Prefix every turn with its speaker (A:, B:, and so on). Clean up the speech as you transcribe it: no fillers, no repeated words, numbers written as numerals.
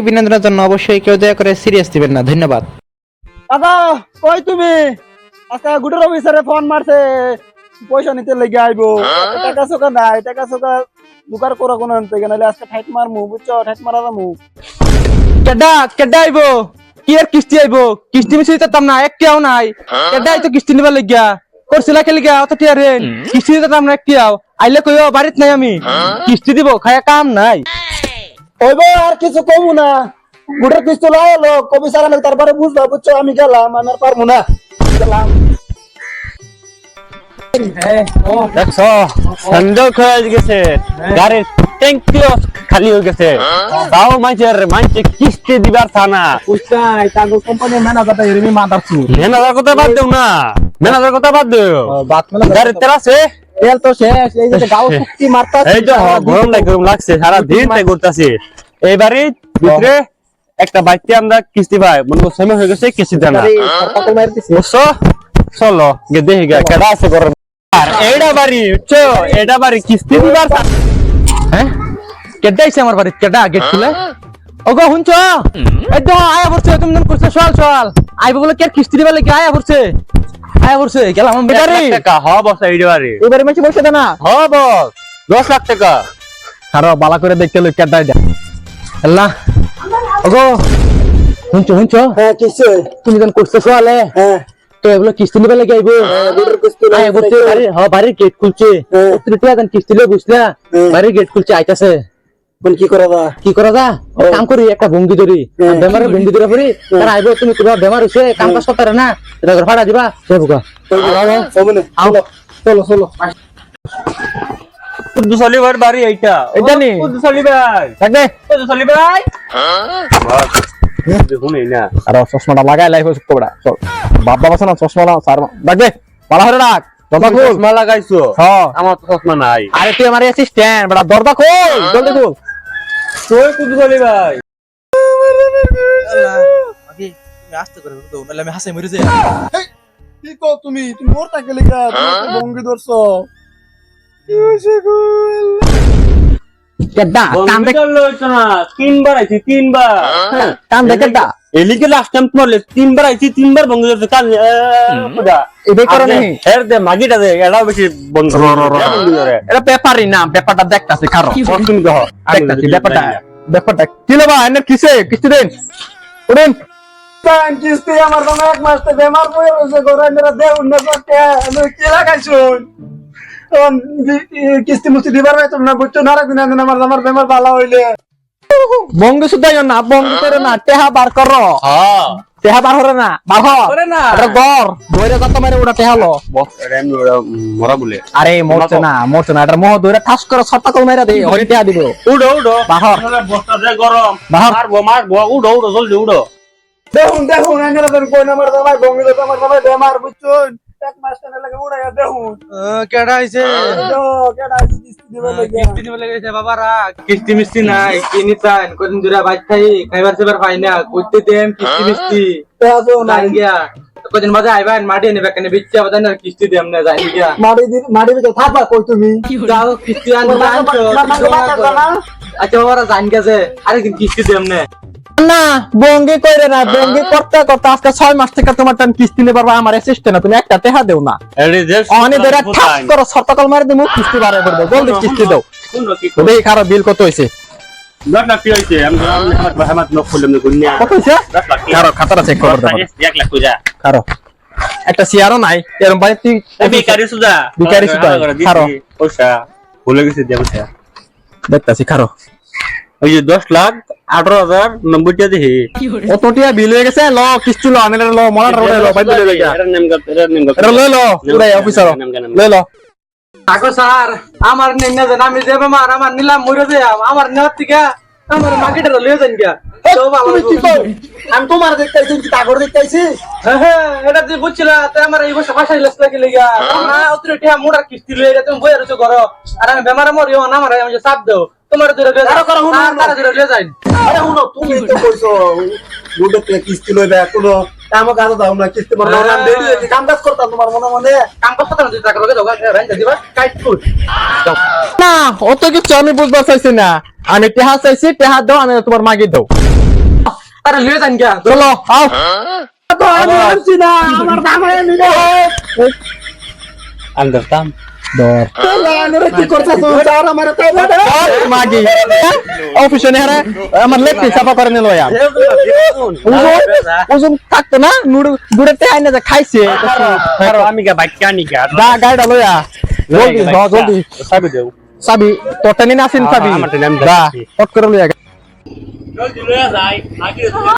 A: বিনোদনের জন্য অবশ্যই কেউ দয়া করে সিরিয়াস দিবেন না, ধন্যবাদ।
B: দাদা কই তুমি? আজকে গুডের অফিসারে ফোন মারছে পয়সা নিতে লেগে আইবো। টাকা সোকা নাই, টাকা সোকা দুকার করা কোন আনতে গেলে আজকে ঠাইট মারমু, বুঝছো? ঠাইট মারা যামু।
C: কেডা কেডা আইবো? কি আর কিস্তি আইবো? কিস্তি মিছি দিতাম না, একটিও নাই। কেডা আইতো কিস্তি নিবার লাগিয়া? করছিলা কে লিগা অত টিয়ারেন? কিস্তি দিতাম না একটিও। আইলে কইও বাড়িত নাই আমি। কিস্তি দিব, খায়া কাম নাই।
B: হইবো আর কিছু কমু না। গুডের কিস্তি লাইলো, কবি সারা না তারপরে বুঝবা, বুঝছো? আমি গেলাম, আমি আর পারমু না। গেলাম।
D: দেখছো সন্দেহ হয়ে গেছে, গাড়ির ট্যাঙ্কিও খালি হয়ে গেছে, তাও মাইছে কিস্তি দিবার থানা।
C: উস্তাই তাগো কোম্পানির ম্যানেজারটা এরমি মাদারছু।
D: ম্যানেজার কথা বাদ দেও না, ম্যানেজার কথা বাদ দেও। গাড়ির তেল আছে,
C: তেল তো শেষ। এই যে গাও চুক্তি মারতাছি।
D: এই যে গরম লাগছে, সারা দিন তাই করতেছি। এই বাড়ির ভিতরে একটা বাইকতে আমরা কিস্তি পাই, মনে করো সময় হয়ে গেছে কিস্তি দেনা। বুঝছো? চলো গে দেখি গা কেডা আছে গরম। আর এইটা বাড়ি বুঝছো, এটা বাড়ি কিস্তি দিবার থানা।
C: হ্যাঁ কেডা আইছে আমার বাড়ি? কেডা গেট খুলে? ওগো হুনছ? এই তো আয়া পড়ছে, তুমি মন করছ চল আইবো বলে কে কিস্তি দিবা লাগি আয়া পড়ছে গেলাম আমি বাড়ি।
D: টাকা হ বস এইটা বাড়ি,
C: এবারে মাছি বসে দে না।
D: হ বস 10 লাখ টাকা।
C: আরো বালা করে দেখতে লই কেডা আইডা। আল্লাহ ওগো হুনছ?
B: হ্যাঁ কিসে?
C: তুমি যখন করছ চলে
B: হ্যাঁ
C: তো এগুলো কিস্তি নিবে লাগি আইবো।
B: গুডের কিস্তি
C: আয়া পড়ছে বাড়ি, বাড়ির গেট খুলছে। তুই তো এখন কিস্তি লই বুঝলা, বাড়ির গেট খুলছে আইতাছে।
B: কোন কি করা দা?
C: কি করা যা? কাম করি একটা ভঙ্গি ধরি, বেমারের ভঙ্গি ধরে পড়ি। তার আইবো, তুমি তোমার বেমার হইছে, কাম কাজ করতে না, এটা করে ফাড়া দিবা সে বুকা।
B: চলো
D: কুদ্দুসালি ভাই বাড়ি এইটা,
C: এটা নি
D: কুদ্দুসালি ভাই,
C: থাকবে
D: কুদ্দুসালি ভাই। দেখুন এই না
C: আর চশমাটা লাগাই লাইফ সুক্ত বড়া। চল বাবা বাসা না চশমাটা স্যার ডাকবে বালা হরে ডাক। দরজা খোল।
D: চশমা লাগাইছো?
C: হ্যাঁ
D: আমার তো চশমা নাই।
C: আরে তুই আমার অ্যাসিস্ট্যান্ট বড়া, দরজা খোল জলদি খোল।
D: তুই কুদ্দুসালি ভাই
B: কি কো তুমি? তুমি মোর তাকে লেগা তুমি ভঙ্গি ধরছো।
C: কেডা কাম দেখ,
D: তিনবার আইছি, তিনবার
C: কাম দেখ কেডা
D: এলিকে লাস্ট টাইম তোমার তিনবার আইছি, তিনবার বন্ধ করতে কান
C: এবে করে নাই।
D: এর দে মাগিটা দে, এটাও বেশি বন্ধ করে।
C: এটা পেপারই না, পেপারটা দেখতাছি কারো
D: তুমি কহ
C: দেখতাছি ব্যাপারটা কি লবা এনে কিসে কিস্তি দেন উড়েন।
B: কিস্তি আমার তো এক মাস থেকে বেমার পড়ে রয়েছে, ঘরে মেরা দেউন না করতে আমি কি লাগাইছুন? কিস্তি মুস্তি দিবার নাই তোমরা, বুঝছো না? রাখবিনা আমার বেমার ভালো হইলে
C: বঙ্গ শুধাইও না, বঙ্গ করে না, টেহা বার কর।
D: হ্যাঁ
C: টেহা বার হরে না, বার হরে না। এটা গর ধরে যত মারে ওটা টেহা লো।
D: বস ওরা মরা বলে।
C: আরে মরছে না এটার মোহ ধরে ঠাস করে ছটা কল মাইরা দে, হরি টেহা দিব।
D: উড়ো
C: বাহর
D: বস্তা যে গরম,
C: বাহর
D: মারবো উড়ো জলদি উড়ো।
B: দেখুন এখানে তো কই নাম্বার দামাই বঙ্গি তো আমার দামাই বেমার, বুঝছুন? এক মাস কেন লাগে উড়াইয়া দেখুন
A: কেডা আইছে?
B: কেডা আছে কিস্তি দিবার লাগে?
A: কিস্তি নিবে লেগেছে বাবারা, কিস্তি মিস্তি নাই, কিনি চান কদিন ধরে বাইক খাইবার সেবার পাই না, কইতে দেন কিস্তি মিস্তি
B: পেঁয়াজও নাই,
A: জান গিয়া কদিন বাদে আইবান মাটি নেবে কেন বিচ্ছা বাদে না কিস্তি দেম না জান গিয়া
B: মাড়ি ভিতরে থাকবা কই তুমি?
A: যাও কিস্তি আনতে আনছো। আচ্ছা বাবারা জান গেছে, আরেকদিন কিস্তি দেম না।
C: না বঙ্গি কইরে না, বঙ্গি করতে করতে আজকে 6 মাস থেকে তোমার টান কিস্তি নে পারবা। আমার অ্যাসিস্ট্যান্ট না, তুমি একটা টেহা দেও না। অনি ধরে ঠাস করে ছটা কল মারি দিমু, কিস্তি বাড়াই পড়বে। জলদি কিস্তি দাও। দেখি কারো বিল কত হইছে।
D: 10 লাখ কি হইছে? আমি হামাত নক করলাম না গুনিয়া।
C: কত হইছে?
D: 10 লাখ।
C: কারো খাতাটা চেক করে দাও।
D: 1 লাখ কইরা।
C: কারো একটা সিয়ারও নাই এরকম বাড়ি তুই
D: বেকারি সুদা।
C: বেকারি সুদা। কারো
D: পয়সা ভুলে গেছে দিয়া পয়সা।
C: দেখতাছি কারো
D: ওই যে 10,18,090 টাকা দেখি।
C: অতটিয়া বিল হয়ে গেছে। ল কিস্তি ল আনে ল মলার রোডে ল বাইতে লই যা। এটা লই ল উড়াই অফিসার লই ল।
A: আগো স্যার আমার নেই না জান, আমি যে বেমার আমার নিলাম মরে যাম, আমার নেওয়ার থেকে আমার মার্কেটে লয়ে যান গিয়া। তো ভালো
B: তুমি কি কই? আমি তোমার দেখতেছি, কি কাগর দেখতেছি?
A: হ্যাঁ এটা যে বুঝছিলা তে আমার এই বছর বাসায় লেস লাগি লাগা না অতরে টিয়া মোড়ার কিস্তি লয়ে তুমি বইয়া রছো ঘর, আর আমি বেমারে মরিও না, আমার আমি চাপ দাও তোমার দূরে লয়ে
B: কারো কারো হুনো, হুনো।
A: তারা দূরে লয়ে যাই
B: আরে শুনো তুমি তো কইছো দুটো থেকে কিস্তি লইবে কোনো কামও কাজ দাও না কিস্তি মারো না আমি রেডি হইছি কাম কাজ করতাম তোমার মনে মনে
A: কাম করতে না যদি টাকা লগে দাও রাইন দিবা কাইট ফুট
C: না অত কিছু আমি বুঝবার চাইছি না আমি টেহা চাইছি টেহা দাও আমি তোমার মাগি দাও
A: তারা লয়ে যান গিয়া
C: চলো আও
B: তো আমি আনছি না আমার দামে নিবে
D: আমি ধরতাম
B: তোরা কি করছস চার আমার তাই বলে
C: মাগি অফিসে নে হারে আমার লেপটি সাফা করে নিল ইয়া ওজন থাকতো না নুড়েতে আইনা যা খাইছে
D: আর আমি গা বাইক আনি গা
C: দা গাড়িটা লইয়া জলদি জলদি
D: সাবি দেও
C: চাবি তোরটা নিয়ে আসেন চাবি
D: আমারটা নিয়ে আমি
C: দা
D: যাচ্ছি।
C: পট করে লইয়া
D: জলদি লয়ে যাই